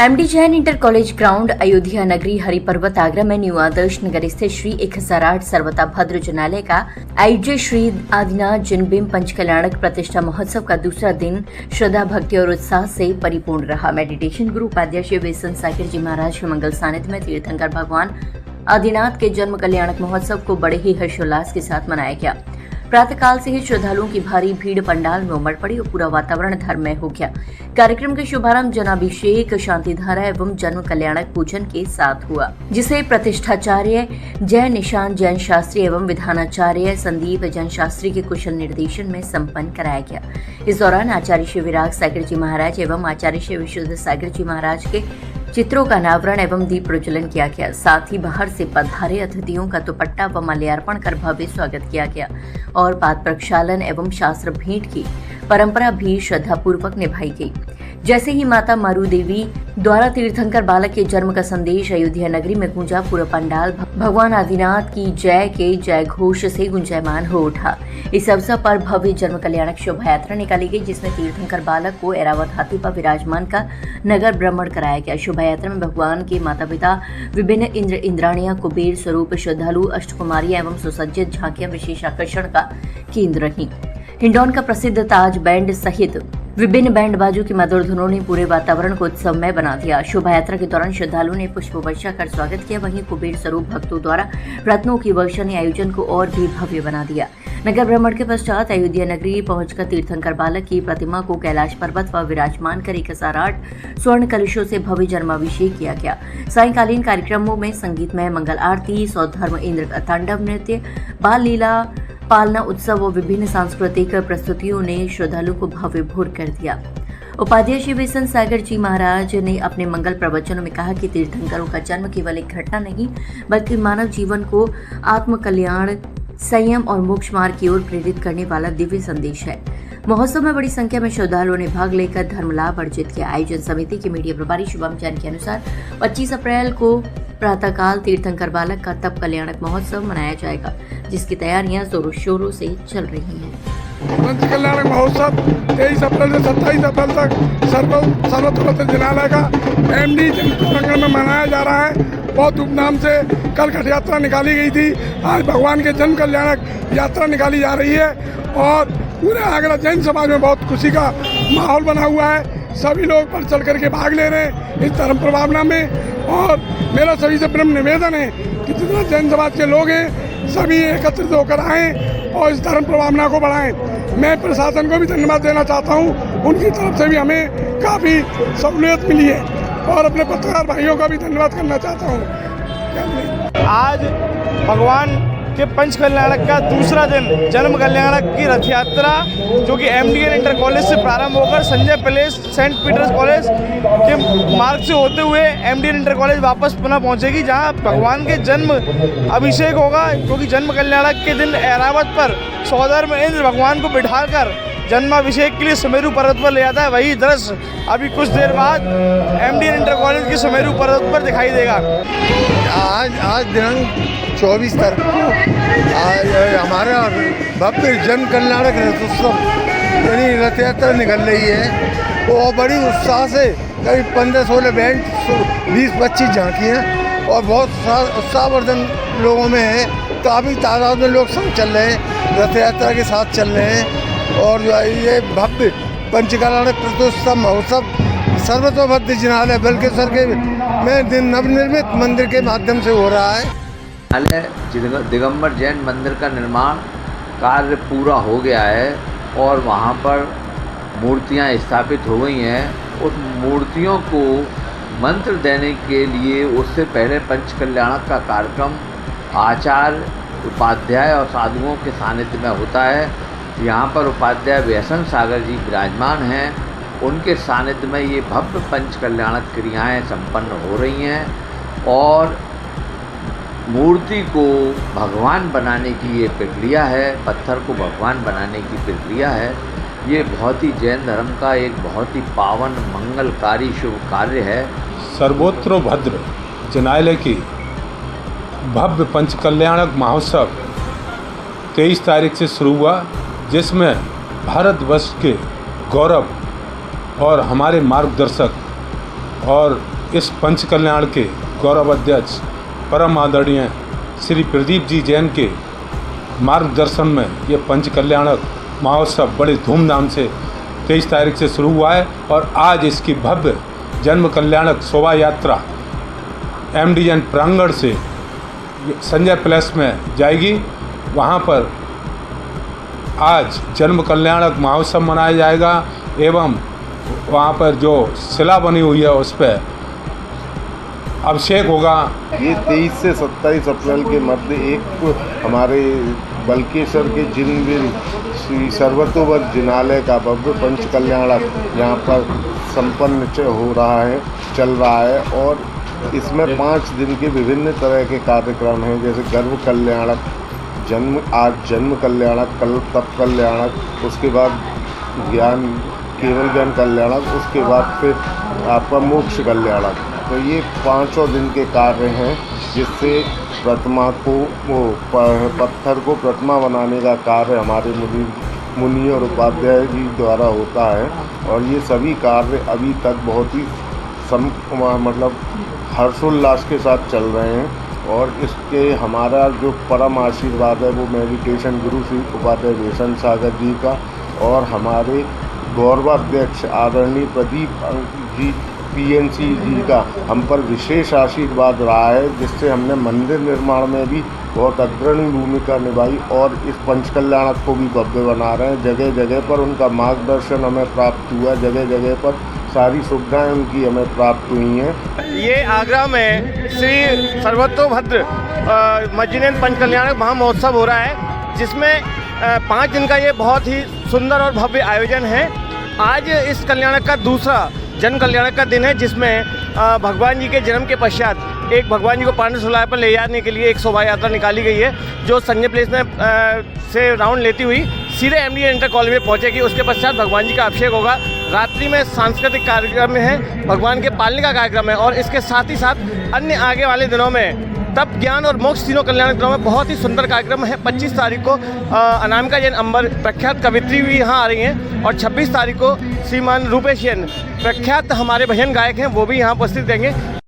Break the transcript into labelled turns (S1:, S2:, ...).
S1: MD Jain inter college ground Ayodhya नगरी हरिपर्वत आगरा में new Adarsh Nagar स्थित श्री 1008 सर्वता भद्र जनालय का आयोज्य श्री आदिनाथ जन्मभूमि पंचकल्याणक प्रतिष्ठा महोत्सव का दूसरा दिन श्रद्धा भक्ति और उत्साह से परिपूर्ण रहा। मेडिटेशन गुरु उपाध्याय बेसन सागर जी महाराज के मंगल सानिध्य में तीर्थंकर भगवान आदिनाथ के जन्म कल्याणक महोत्सव को बड़े ही हर्षोल्लास के साथ मनाया गया। प्रातःकाल से ही श्रद्धालुओं की भारी भीड़ पंडाल में उमड़ पड़ी और पूरा वातावरण धर्ममय हो गया। कार्यक्रम के शुभारंभ जनाभिषेक, शांतिधारा एवं जन्म कल्याणक पूजन के साथ हुआ, जिसे प्रतिष्ठाचार्य जय निशांत जैन शास्त्री एवं विधानाचार्य संदीप जैन शास्त्री के कुशल निर्देशन में संपन्न कराया गया। इस दौरान आचार्य श्री विराग सागर जी महाराज एवं आचार्य श्री विशुद्ध सागर जी महाराज के चित्रों का अनावरण एवं दीप प्रज्वलन किया गया। साथ ही बाहर से पधारे अतिथियों का दुपट्टा व माल्यार्पण कर भव्य स्वागत किया गया और पाद प्रक्षालन एवं शास्त्र भेंट की परंपरा भी श्रद्धापूर्वक निभाई गई। जैसे ही माता मारू देवी द्वारा तीर्थंकर बालक के जन्म का संदेश अयोध्या नगरी में गूंजा, पूरा पंडाल भगवान आदिनाथ की जय के जय घोष से गुंजायमान हो उठा। इस अवसर पर भव्य जन्म कल्याणक शोभा यात्रा निकाली गई, जिसमें तीर्थंकर बालक को ऐरावत हाथी पर विराजमान का नगर भ्रमण कराया गया। शोभा यात्रा में भगवान के माता पिता, विभिन्न इंद्र इंद्राणियां, कुबेर स्वरूप श्रद्धालु, अष्टकुमारियां एवं सुसज्जित झांकियां विशेष आकर्षण का केंद्र रही। हिंडौन का प्रसिद्ध ताज बैंड सहित विभिन्न बैंड बाजों की मधुर धुनों ने पूरे वातावरण को उत्सवमय बना दिया। शोभा यात्रा के दौरान श्रद्धालुओं ने पुष्प वर्षा कर स्वागत किया। वहीं कुबेर स्वरूप भक्तों द्वारा रत्नों की वर्षा ने आयोजन को और भी भव्य बना दिया। नगर भ्रमण के पश्चात अयोध्या नगरी पहुंचकर तीर्थंकर बालक की प्रतिमा को कैलाश पर्वत पर विराजमान कर 1008 स्वर्ण कलशों से भव्य जन्माभिषेक किया गया। सायंकालीन कार्यक्रमों में संगीतमय मंगल आरती, सौधर्म इंद्र तांडव नृत्य, बाल लीला, पालना उत्सव और विभिन्न सांस्कृतिक प्रस्तुतियों ने श्रद्धालुओं को भव्य भोर कर दिया। उपाध्याय श्री बेसन सागर जी महाराज ने अपने मंगल प्रवचनों में कहा कि तीर्थंकरों का जन्म केवल एक घटना नहीं, बल्कि मानव जीवन को आत्म कल्याण, संयम और मोक्ष मार्ग की ओर प्रेरित करने वाला दिव्य संदेश है। महोत्सव में बड़ी संख्या में श्रद्धालुओं ने भाग लेकर धर्म लाभ अर्जित किया। आयोजन समिति के मीडिया प्रभारी शुभम जैन के अनुसार 25 अप्रैल को प्रातःकाल तीर्थंकर बालक का तप कल्याणक महोत्सव मनाया जाएगा, जिसकी तैयारियां जोरों शोरों से चल रही हैं।
S2: पंच कल्याणक महोत्सव 23 अप्रैल से 27 अप्रैल तक सर्वत्र जनालय का एमडी प्रांगण में मनाया जा रहा है। बहुत धूमधाम से कल घट यात्रा निकाली गई थी। आज भगवान के जन्म कल्याणक यात्रा निकाली जा रही है और पूरे आगरा जैन समाज में बहुत खुशी का माहौल बना हुआ है। सभी लोग बढ़ चढ़ करके भाग ले रहे हैं इस धर्म प्रभावना में। और मेरा सभी से प्रेम निवेदन है कि जितना जैन समाज के लोग हैं सभी एकत्रित होकर आएँ और इस धर्म प्रभावना को बढ़ाएं। मैं प्रशासन को भी धन्यवाद देना चाहता हूं, उनकी तरफ से भी हमें काफ़ी सहूलियत मिली है और अपने पत्रकार भाइयों का भी धन्यवाद करना चाहता हूं।
S3: आज भगवान के पंच कल्याणक का दूसरा दिन जन्म कल्याणक की रथ यात्रा जो कि एमडीएन इंटर कॉलेज से प्रारंभ होकर Sanjay Palace Saint Peter's College के मार्ग से होते हुए एमडीएन इंटर कॉलेज वापस पुनः पहुंचेगी, जहां भगवान के जन्म अभिषेक होगा। क्योंकि जन्म कल्याणक के दिन ऐरावत पर सौधर्म इंद्र भगवान को बिठाकर जन्माभिषेक के लिए सुमेरु पर्वत पर ले जाता है। वही दृश्य अभी कुछ देर बाद एमडीएन इंटर कॉलेज के सुमेरु पर्वत पर दिखाई देगा।
S4: आज दिनांक 24 तारीख को आज हमारा भव्य जन्म कल्याणक रथोत्सव यानी रथ यात्रा निकल रही है। वो बड़ी उत्साह से करीब 15-16 बैंड, 20-25 झांकियाँ और बहुत उत्साहवर्धन लोगों में है। काफ़ी तादाद में लोग सब चल रहे हैं, रथ यात्रा के साथ चल रहे हैं। और जो है ये भव्य पंचकल्याणक प्रतिष्ठा महोत्सव सर्वतोभद्र जनालय बल्केश्वर के में नवनिर्मित मंदिर के माध्यम से हो रहा है।
S5: दिगंबर जैन मंदिर का निर्माण कार्य पूरा हो गया है और वहाँ पर मूर्तियाँ स्थापित हो गई हैं। उस मूर्तियों को मंत्र देने के लिए उससे पहले पंच कल्याणक का कार्यक्रम आचार्य, उपाध्याय और साधुओं के सानिध्य में होता है। यहाँ पर उपाध्याय बेसन सागर जी विराजमान हैं। उनके सानिध्य में ये भव्य पंच कल्याणक क्रियाएँ संपन्न हो रही हैं और मूर्ति को भगवान बनाने की ये प्रक्रिया है, पत्थर को भगवान बनाने की प्रक्रिया है। ये बहुत ही जैन धर्म का एक बहुत ही पावन मंगलकारी शुभ कार्य है।
S6: सर्वोत्रो भद्र जनालय की भव्य पंच कल्याणक महोत्सव 23 तारीख से शुरू हुआ, जिसमें भारतवर्ष के गौरव और हमारे मार्गदर्शक और इस पंच कल्याण के गौरव अध्यक्ष परम आदरणीय श्री प्रदीप जी जैन के मार्गदर्शन में ये पंच कल्याणक महोत्सव बड़े धूमधाम से 23 तारीख से शुरू हुआ है और आज इसकी भव्य जन्म कल्याणक शोभा यात्रा MDN प्रांगण से संजय पैलेस में जाएगी। वहाँ पर आज जन्म कल्याणक महोत्सव मनाया जाएगा एवं वहाँ पर जो शिला बनी हुई है उस पर अभिषेक होगा।
S7: ये 23 से 27 अप्रैल के मध्य एक हमारे बल्केश्वर के जिनवीर श्री सर्वतोवर जिनालय का भव्य पंच कल्याणक यहाँ पर संपन्न हो रहा है, चल रहा है और इसमें 5 दिन के विभिन्न तरह के कार्यक्रम हैं, जैसे गर्भ कल्याणक, आज जन्म कल्याणक, कल तप कल्याणक, उसके बाद केवल ज्ञान कल्याणक, उसके बाद फिर आपका मोक्ष कल्याणक। तो ये 5 दिन के कार्य हैं जिससे प्रतिमा को पत्थर को प्रतिमा बनाने का कार्य हमारे मुनि और उपाध्याय जी द्वारा होता है और ये सभी कार्य अभी तक बहुत ही मतलब हर्षोल्लास के साथ चल रहे हैं और इसके हमारा जो परम आशीर्वाद है वो मेडिटेशन गुरु श्री उपाध्याय भीषण सागर जी का और हमारे गौरवाध्यक्ष आदरणीय प्रदीप जी PNC जी का हम पर विशेष आशीर्वाद रहा है, जिससे हमने मंदिर निर्माण में भी बहुत अग्रणी भूमिका निभाई और इस पंच कल्याणक को भी भव्य बना रहे हैं। जगह जगह पर उनका मार्गदर्शन हमें प्राप्त हुआ, जगह जगह पर सारी सुविधाएं उनकी हमें प्राप्त हुई हैं।
S3: ये आगरा में श्री सर्वतोभद्र मज्जिनेन्द्र पंच कल्याणक महामहोत्सव हो रहा है, जिसमें 5 दिन का ये बहुत ही सुंदर और भव्य आयोजन है। आज इस कल्याणक का दूसरा जन्म कल्याणक का दिन है, जिसमें भगवान जी के जन्म के पश्चात एक भगवान जी को पांडव सुलाय पर ले जाने के लिए एक शोभा यात्रा निकाली गई है, जो संजय प्लेस में से राउंड लेती हुई सीधे MDN इंटर कॉलेज में पहुंचेगी। उसके पश्चात भगवान जी का अभिषेक होगा। रात्रि में सांस्कृतिक कार्यक्रम है, भगवान के पालने का कार्यक्रम है और इसके साथ ही साथ अन्य आगे वाले दिनों में तप, ज्ञान और मोक्ष तीनों कल्याण दिनों में बहुत ही सुंदर कार्यक्रम है। 25 तारीख को अनामिका जैन अंबर प्रख्यात कवित्री भी यहाँ आ रही हैं और 26 तारीख को श्रीमान रूपेश जैन प्रख्यात हमारे भजन गायक हैं, वो भी यहाँ उपस्थित रहेंगे।